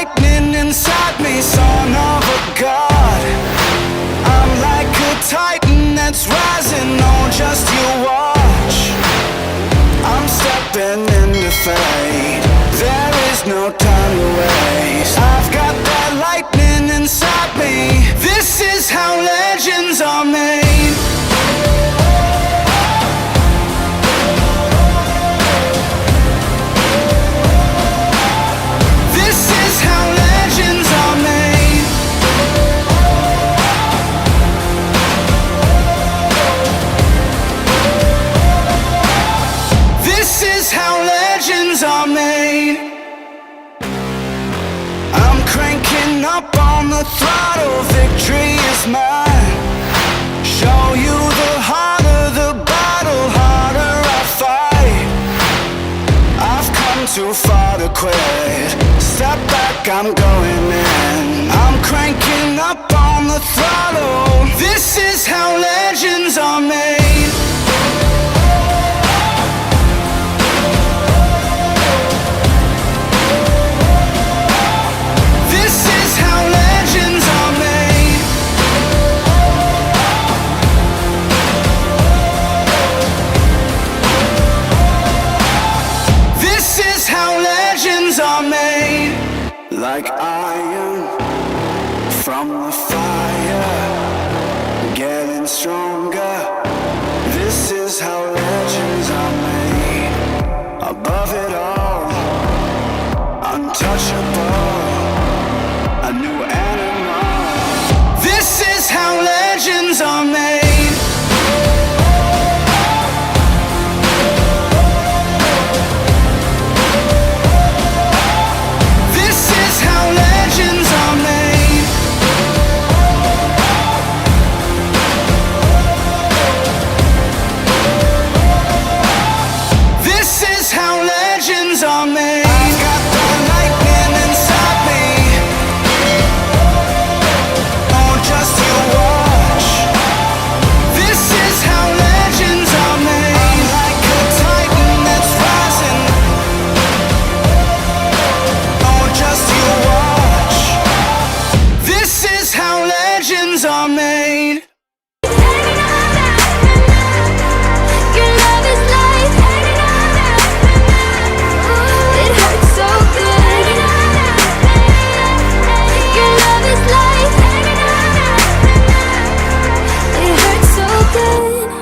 lightning inside me, son of a god. I'm like a titan that's rising, oh just you watch. I'm stepping into fate, there is no time to waste. I've got that lightning inside me, this is how legends are made. This is how legends are made. This is how legends are made. I'm cranking up on the throttle, victory is mine. Show you the harder the battle, harder I fight. I've come too far to quit, step back, I'm going in. I'm cranking up on the throttle, this is how legends are made. This is how legends are made. This is how legends are made. Like iron from the fire, getting stronger. This is how legends are made. Above it all, untouchable.